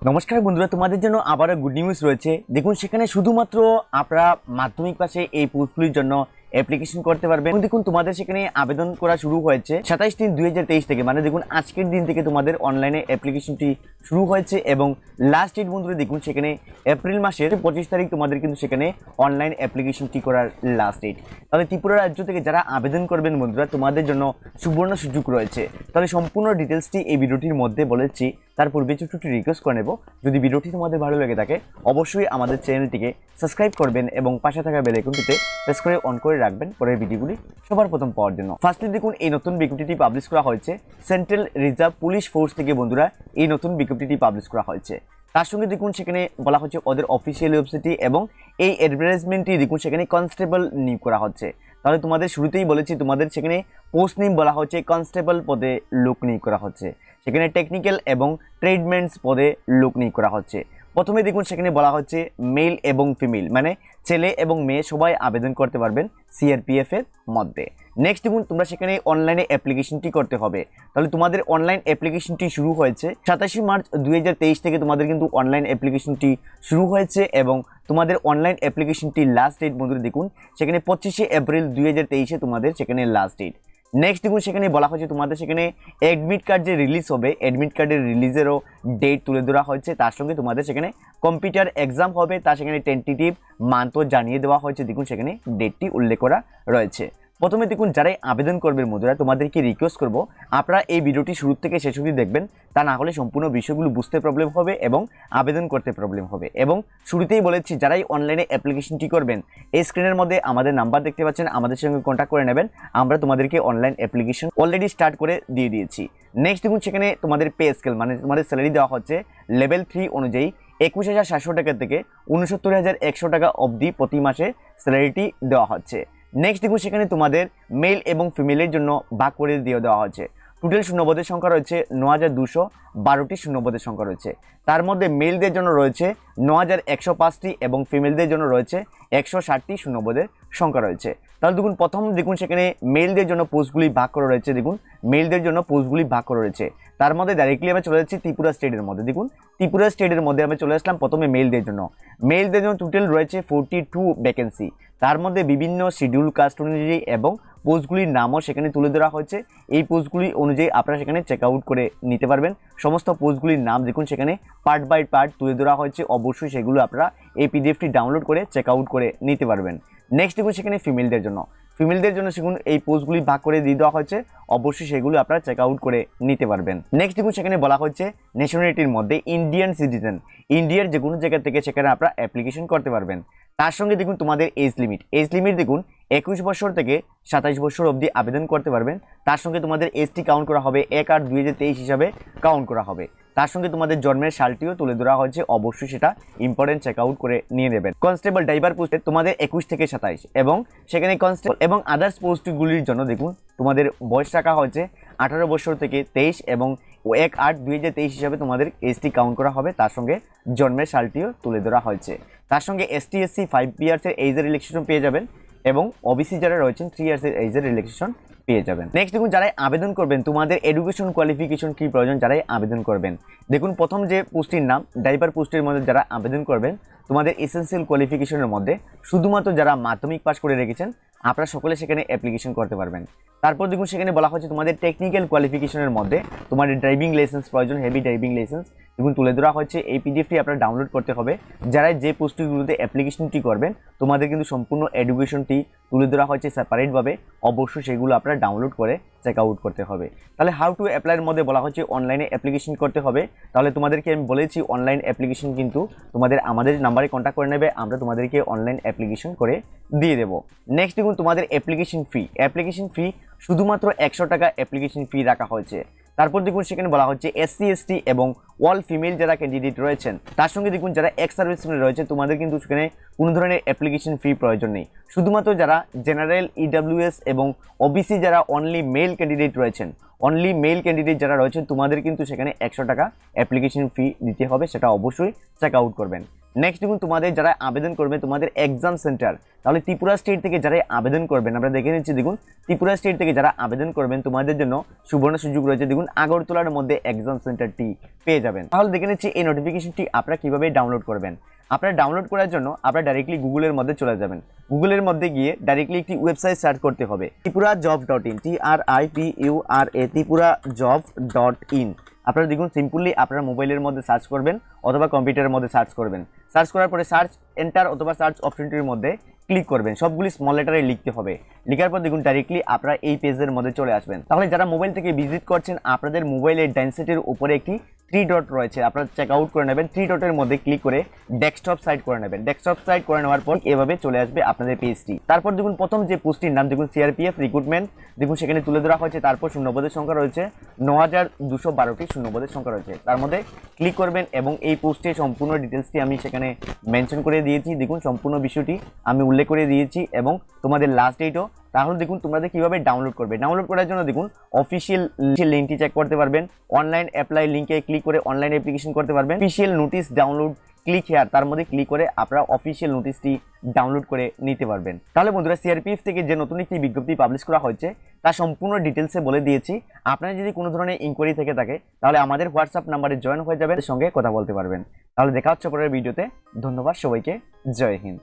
নমস্কার বন্ধুরা, তোমাদের জন্য আবারও গুড নিউজ রয়েছে। দেখুন, সেখানে শুধুমাত্র আপনারা মাধ্যমিক পাশে এই পোস্টগুলির জন্য অ্যাপ্লিকেশন করতে পারবেন। দেখুন, তোমাদের সেখানে আবেদন করা শুরু হয়েছে 27/3/2023 থেকে, মানে দেখুন আজকের দিন থেকে তোমাদের অনলাইনে অ্যাপ্লিকেশনটি শুরু হয়েছে এবং লাস্ট ডেট বন্ধুরা দেখুন সেখানে এপ্রিল মাসের 25 তারিখ তোমাদের কিন্তু সেখানে অনলাইন অ্যাপ্লিকেশনটি করার লাস্ট ডেট। তাহলে ত্রিপুরা রাজ্য থেকে যারা আবেদন করবেন বন্ধুরা, তোমাদের জন্য সুবর্ণ সুযোগ রয়েছে। তাহলে সম্পূর্ণ ডিটেলসটি এই ভিডিওটির মধ্যে বলেছি। তার পূর্বে ছোট্ট রিকোয়েস্ট করে নেব, যদি ভিডিওটি তোমাদের ভালো লেগে থাকে অবশ্যই আমাদের চ্যানেলটিকে সাবস্ক্রাইব করবেন এবং পাশে থাকা বেল আইকনটিতে প্রেস করে অন করে রাখবেন পরের ভিডিওগুলি সবার প্রথম পাওয়ার জন্য। ফার্স্টলি দেখুন, এই নতুন বিজ্ঞপ্তিটি পাবলিশ করা হয়েছে সেন্ট্রাল রিজার্ভ পুলিশ ফোর্স থেকে বন্ধুরা, এই নতুন বিজ্ঞপ্তিটি পাবলিশ করা হয়েছে। তার সঙ্গে দেখুন সেখানে বলা হচ্ছে ওদের অফিসিয়াল ওয়েবসাইটটি এবং এই অ্যাডভার্টাইজমেন্টটি দেখুন সেখানে কনস্টেবল নিয়োগ করা হচ্ছে। তাহলে তোমাদের শুরুতেই বলেছি তোমাদের সেখানে পোস্ট নেম বলা হচ্ছে কনস্টেবল পদে লোক নিয়োগ করা হচ্ছে। সেখানে টেকনিক্যাল এবং ট্রেডমেন্টস পদে লোক নিয়োগ করা হচ্ছে। প্রথমে দেখুন সেখানে বলা হচ্ছে মেল এবং ফিমেল, মানে ছেলে এবং মেয়ে সবাই আবেদন করতে পারবেন সিআরপিএফ এর মধ্যে। নেক্সট দেখুন, তোমরা সেখানে অনলাইনে অ্যাপ্লিকেশনটি করতে হবে। তাহলে তোমাদের অনলাইন অ্যাপ্লিকেশনটি শুরু হয়েছে 27 মার্চ 2023 থেকে তোমাদের কিন্তু অনলাইন অ্যাপ্লিকেশনটি শুরু হয়েছে এবং তোমাদের অনলাইন অ্যাপ্লিকেশনটি লাস্ট ডেট বন্ধুরা দেখুন সেখানে 25 এপ্রিল 2023 তোমাদের সেখানে লাস্ট ডেট। নেক্সট দেখুন সেখানে বলা হয়েছে তোমাদের সেখানে অ্যাডমিট কার্ড যে রিলিজ হবে, অ্যাডমিট কার্ডের রিলিজেরও ডেট তুলে ধরা হয়েছে। তার সঙ্গে তোমাদের সেখানে কম্পিউটার এক্সাম হবে, তার সেখানে টেন্টেটিভ মান্থও জানিয়ে দেওয়া হয়েছে। দেখুন সেখানে ডেটটি উল্লেখ করা রয়েছে। প্রথমে দেখুন, যারাই আবেদন করবেন বন্ধুরা তোমাদেরকে রিকোয়েস্ট করব আপনারা এই ভিডিওটি শুরু থেকে শেষ অবধি দেখবেন, তা না হলে সম্পূর্ণ বিষয়গুলো বুঝতে প্রবলেম হবে এবং আবেদন করতে প্রবলেম হবে। এবং শুরুতেই বলেছি যারাই অনলাইনে অ্যাপ্লিকেশনটি করবেন এই স্ক্রিনের মধ্যে আমাদের নাম্বার দেখতে পাচ্ছেন, আমাদের সঙ্গে কন্ট্যাক্ট করে নেবেন। আমরা তোমাদেরকে অনলাইন অ্যাপ্লিকেশন অলরেডি স্টার্ট করে দিয়ে দিয়েছি। নেক্সট দেখুন সেখানে তোমাদের পে স্কেল, মানে তোমাদের স্যালারি দেওয়া হচ্ছে লেভেল 3 অনুযায়ী 21,700 টাকা থেকে 69,100 টাকা অবধি প্রতি মাসে স্যালারিটি দেওয়া হচ্ছে। নেক্সট দেখুন সেখানে তোমাদের মেল এবং ফিমেলের জন্য ভাগ করে দিয়ে দেওয়া হচ্ছে। টোটাল শূন্যপদের সংখ্যা রয়েছে 9,212টি শূন্যপদের সংখ্যা রয়েছে। তার মধ্যে মেলদের জন্য রয়েছে 9,105টি এবং ফিমেলদের জন্য রয়েছে 160টি শূন্যপদের সংখ্যা রয়েছে। তাহলে দেখুন প্রথম দেখুন সেখানে মেলদের জন্য পোস্টগুলি ভাগ করা রয়েছে। দেখুন মেলদের জন্য পোস্টগুলি ভাগ করা রয়েছে। তার মধ্যে ডাইরেক্টলি আমরা চলে যাচ্ছি ত্রিপুরা স্টেটের মধ্যে। দেখুন ত্রিপুরা স্টেটের মধ্যে আমরা চলে আসলাম প্রথমে মেলদের জন্য। মেলদের জন্য টোটাল রয়েছে 42 ভ্যাকেন্সি। তার মধ্যে বিভিন্ন শিডিউল কাস্ট অনুযায়ী এবং পোস্টগুলির নামও সেখানে তুলে ধরা হয়েছে। এই পোস্টগুলি অনুযায়ী আপনারা সেখানে চেক আউট করে নিতে পারবেন। সমস্ত পোস্টগুলির নাম দেখুন সেখানে পার্ট বাই পার্ট তুলে ধরা হয়েছে। অবশ্যই সেগুলো আপনারা এই পিডিএফটি ডাউনলোড করে চেক আউট করে নিতে পারবেন। নেক্সট দেখুন সেখানে ফিমেলদের জন্য সেগুন এই পোস্টগুলি ভাগ করে দিয়ে দেওয়া হয়েছে। অবশ্যই সেগুলো আপনারা চেক আউট করে নিতে পারবেন। নেক্সট দেখুন সেখানে বলা হচ্ছে ন্যাশনালিটির মধ্যে ইন্ডিয়ান সিটিজেন, ইন্ডিয়ার যে কোনো জায়গা থেকে সেখানে আপনারা অ্যাপ্লিকেশন করতে পারবেন। তার সঙ্গে দেখুন তোমাদের এজ লিমিট দেখুন 21 বছর থেকে 27 বছর অবধি আবেদন করতে পারবেন। তার সঙ্গে তোমাদের এজটি কাউন্ট করা হবে 1/8/2023 হিসাবে কাউন্ট করা হবে। তার সঙ্গে তোমাদের জন্মের সালটিও তুলে ধরা হয়েছে। অবশ্যই সেটা ইম্পর্টেন্ট চেক আউট করে নিয়ে নেবেন। কনস্টেবল ড্রাইভার পোস্টে তোমাদের 21 থেকে 27 এবং সেখানে কনস্টেবল এবং আদার্স পোস্টগুলির জন্য দেখুন তোমাদের বয়স রাখা হয়েছে 18 বছর থেকে 23 এবং 1/8/2023 হিসাবে তোমাদের এজটি কাউন্ট করা হবে। তার সঙ্গে জন্মের সালটিও তুলে ধরা হয়েছে। তার সঙ্গে ST SC 5 ইয়ার্সের এজের রিল্যাক্সেশন পেয়ে যাবেন এবং OBC যারা রয়েছেন 3 ইয়ার্সের এজের রিল্যাক্সেশন পেয়ে যাবেন। নেক্সট দেখুন, যারাই আবেদন করবেন তোমাদের এডুকেশন কোয়ালিফিকেশন কি প্রয়োজন যারাই আবেদন করবেন। দেখুন প্রথম যে পোস্টের নাম ড্রাইভার পোস্টের মধ্যে যারা আবেদন করবেন তোমাদের এসেনশিয়াল কোয়ালিফিকেশনের মধ্যে শুধুমাত্র যারা মাধ্যমিক পাস করে রেখেছেন আপনারা সকলে সেখানে অ্যাপ্লিকেশন করতে পারবেন। তারপর দেখুন সেখানে বলা হচ্ছে তোমাদের টেকনিক্যাল কোয়ালিফিকেশনের মধ্যে তোমাদের ড্রাইভিং লাইসেন্স প্রয়োজন, হেভি ড্রাইভিং লাইসেন্স দেখুন তুলে ধরা হচ্ছে। এই পিডিএফটি আপনারা ডাউনলোড করতে হবে। যারা যে পোস্টগুলোতে অ্যাপ্লিকেশনটি করবেন তোমাদের কিন্তু সম্পূর্ণ এডুকেশনটি তুলে ধরা হয়েছে সেপারেটভাবে। অবশ্যই সেগুলো আপনারা ডাউনলোড করে চেক আউট করতে হবে। তাহলে হাউ টু অ্যাপ্লাইয়ের মধ্যে বলা হচ্ছে অনলাইনে অ্যাপ্লিকেশন করতে হবে। তাহলে তোমাদেরকে আমি বলেছি অনলাইন অ্যাপ্লিকেশন কিন্তু তোমাদের আমাদের নাম্বারে কন্ট্যাক্ট করে নেবে, আমরা তোমাদেরকে অনলাইন অ্যাপ্লিকেশন করে দিয়ে দেবো। নেক্সট দেখুন তোমাদের অ্যাপ্লিকেশন ফি শুধুমাত্র 100 টাকা অ্যাপ্লিকেশন ফি রাখা হয়েছে। তারপর দেখুন সেখানে বলা হচ্ছে SC ST এবং অল ফিমেল যারা ক্যান্ডিডেট রয়েছেন তার সঙ্গে দেখুন যারা এক্স সার্ভিসম্যান রয়েছে তোমাদের কিন্তু সেখানে কোনো ধরনের অ্যাপ্লিকেশন ফি প্রয়োজন নেই। শুধুমাত্র যারা জেনারেল EWS এবং OBC যারা অনলি মেল ক্যান্ডিডেট যারা রয়েছেন তোমাদের কিন্তু সেখানে 100 টাকা অ্যাপ্লিকেশন ফি দিতে হবে, সেটা অবশ্যই চেক আউট করবেন। নেক্সট দেখুন তোমাদের যারা আবেদন করবে তোমাদের এক্সাম সেন্টার, তাহলে ত্রিপুরা স্টেট থেকে যারা আবেদন করবেন আমরা দেখে নিচ্ছি। দেখুন ত্রিপুরা স্টেট থেকে যারা আবেদন করবেন তোমাদের জন্য সুবর্ণ সুযোগ রয়েছে। দেখুন আগরতলার মধ্যে এক্সাম সেন্টারটি পেয়ে যাবেন। তাহলে দেখে নিচ্ছি এই নোটিফিকেশনটি আপনারা কিভাবে ডাউনলোড করবেন। আপনারা ডাউনলোড করার জন্য আপনারা ডাইরেক্টলি গুগলের মধ্যে চলে যাবেন। গুগলের মধ্যে গিয়ে ডাইরেক্টলি একটি ওয়েবসাইট সার্চ করতে হবে, tripura.job.in, TRIPURA, tripura.job.in। আপনারা দেখুন সিম্পলি আপনারা মোবাইলের মধ্যে সার্চ করবেন অথবা কম্পিউটারের মধ্যে সার্চ করবেন। সার্চ করার পরে সার্চ এন্টার অথবা সার্চ অপশনটির মধ্যে ক্লিক করবেন। সবগুলি স্মল লেটারে লিখতে হবে। লেখার পর দেখুন ডাইরেক্টলি আপনারা এই পেজের মধ্যে চলে আসবেন। তাহলে যারা মোবাইল থেকে ভিজিট করছেন আপনাদের মোবাইলের ডান সাইডের উপরে একটি 3 ডট রয়েছে, আপনারা চেক আউট করে নেবেন। 3 ডটের মধ্যে ক্লিক করে ডেস্কটপ সাইট করে নেবেন। ডেস্কটপ সাইট করে নেওয়ার পর এভাবে চলে আসবে আপনাদের পেজটি। তারপর দেখুন প্রথম যে পোস্টটির নাম দেখুন CRPF রিক্রুটমেন্ট, দেখুন সেখানে তুলে ধরা হয়েছে। তারপর শূন্যপদের সংখ্যা রয়েছে 9212টি শূন্যপদের সংখ্যা রয়েছে, তার মধ্যে ক্লিক করবেন এবং এই পোস্টে সম্পূর্ণ ডিটেলসটি আমি সেখানে মেনশন করে দিয়েছি। দেখুন সম্পূর্ণ বিষয়টি আমি উল্লেখ করে দিয়েছি এবং তোমাদের লাস্ট ডেটও। তাহলে দেখুন তোমাদের কিভাবে ডাউনলোড করবে। ডাউনলোড করার জন্য দেখুন অফিসিয়াল লিঙ্কটি চেক করতে পারবেন। অনলাইন অ্যাপ্লাই লিঙ্কে ক্লিক করে অনলাইন অ্যাপ্লিকেশন করতে পারবেন। Official notice download click here, তার মধ্যে ক্লিক করে আপনারা অফিসিয়াল নোটিশটি ডাউনলোড করে নিতে পারবেন। তাহলে বন্ধুরা CRPF থেকে যে নতুন একটি বিজ্ঞপ্তি পাবলিশ করা হয়েছে তা সম্পূর্ণ ডিটেলসে বলে দিয়েছি। আপনারা যদি কোনো ধরনের ইনকোয়ারি থেকে থাকে তাহলে আমাদের হোয়াটসঅ্যাপ নাম্বারে জয়েন হয়ে যাবেন, সঙ্গে কথা বলতে পারবেন। তাহলে দেখা হচ্ছে পরের ভিডিওতে। ধন্যবাদ সবাইকে, জয় হিন্দ।